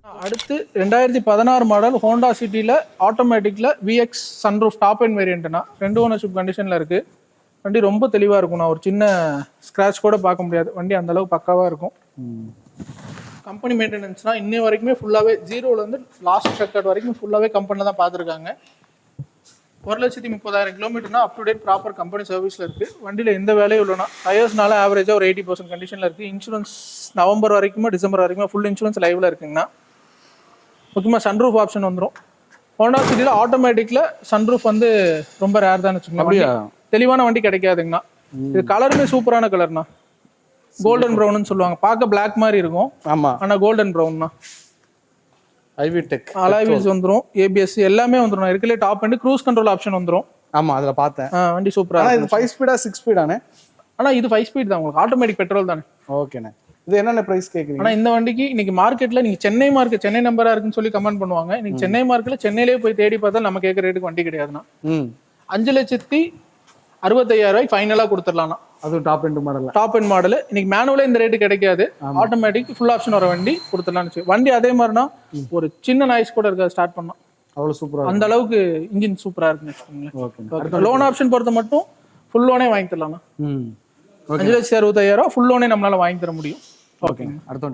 அடுத்து 2016 model Honda சிட்டியில் ஆட்டோமேட்டிக்கில் விஎக்ஸ் சன்ரூஃப் டாப் அண்ட் வேரியண்ட்னா 2 ஓனர்ஷிப் கண்டிஷனில் இருக்குது. வண்டி ரொம்ப தெளிவாக இருக்கும். நான் ஒரு சின்ன ஸ்க்ராட்ச் கூட பார்க்க முடியாது. வண்டி அந்தளவுக்கு பக்காவாக இருக்கும். கம்பெனி மெயின்டெனன்ஸ்னால் இன்னை வரைக்குமே ஃபுல்லாகவே ஜீரோலேருந்து லாஸ்ட் ரெக்கார்ட் வரைக்கும் ஃபுல்லாகவே கம்பெனியில் தான் பார்த்துருக்காங்க. 1,30,000 கிலோமீட்டர்னா up to date proper company சர்வீஸில் இருக்குது. வண்டியில் எந்த வேலையும் இல்லைனா டயர்ஸ்னால ஆவரேஜாக ஒரு 80% கண்டிஷனில் இருக்குது. இன்சூரன்ஸ் நவம்பர் வரைக்குமே டிசம்பர் வரைக்குமே ஃபுல் இன்சூரன்ஸ் லைவில் இருக்குங்கண்ணா. முக்கியமாக சன்ரூஃப் ஆப்ஷன் வந்துடும். ஹோண்டா சிட்டியில் ஆட்டோமேட்டிக்கில் சன்ரூஃப் வந்து ரொம்ப ரேர் தான் வச்சுக்கோங்க. தெளிவான வண்டி கிடைக்காதுங்கண்ணா. இது கலருமே சூப்பரான கலர்ண்ணா. கோல்டன் ப்ரௌன்னு சொல்லுவாங்க. பார்க்க பிளாக் மாதிரி இருக்கும். ஆமாம், ஆனால் கோல்டன் ப்ரௌன்ண்ணா. ஐவிடெக் அலாய் வீல்ஸ் வந்துடும். ஏபிஎஸ் எல்லாமே வந்துடும். இருக்கலே top and cruise control option வந்துடும். ஆமாம், அதில் பார்த்தேன். வண்டி சூப்பராக. இது 5 ஸ்பீடா 6 ஸ்பீடானே? ஆனால் இது 5 ஸ்பீட் தான். உங்களுக்கு ஆட்டோமேட்டிக் பெட்ரோல் தானே. ஓகேண்ணே. இது என்னென்ன ப்ரைஸ் கேட்குறீங்க? ஆனால் இந்த வண்டிக்கு இன்னைக்கு மார்க்கெட்டில் நீங்கள் சென்னை நம்பராக இருக்குன்னு சொல்லி கமெண்ட் பண்ணுவாங்க. இன்னைக்கு சென்னை மார்க்கெட்டில் சென்னையிலே போய் தேடி பார்த்தா நம்ம கேட்குற ரேட்டுக்கு வண்டி கிடையாதுண்ணா. 5,65,000 ஃபைனலாக கொடுத்துடலாம்ண்ணா. அதுவும் top end model. Top end model இன்னைக்கு மேனுவலே இந்த ரேட்டு கிடைக்காது. ஆட்டோமேட்டிக் ஃபுல் ஆப்ஷன் வர வண்டி கொடுத்துடலாம்னு. வண்டி அதே மாதிரினா ஒரு சின்ன நாய்ஸ் கூட இருக்காது ஸ்டார்ட் பண்ணா. அவ்வளோ சூப்பராக, அந்த அளவுக்கு இன்ஜின் சூப்பராக இருக்குன்னு வச்சுக்கோங்களேன். லோன் ஆப்ஷன் பொறுத்த மட்டும் ஃபுல் லோனே வாங்கி தரலாம்ண்ணா. 5,65,000 ஃபுல் லோனே நம்மளால வாங்கி தர முடியும். ஓகேங்க. அடுத்த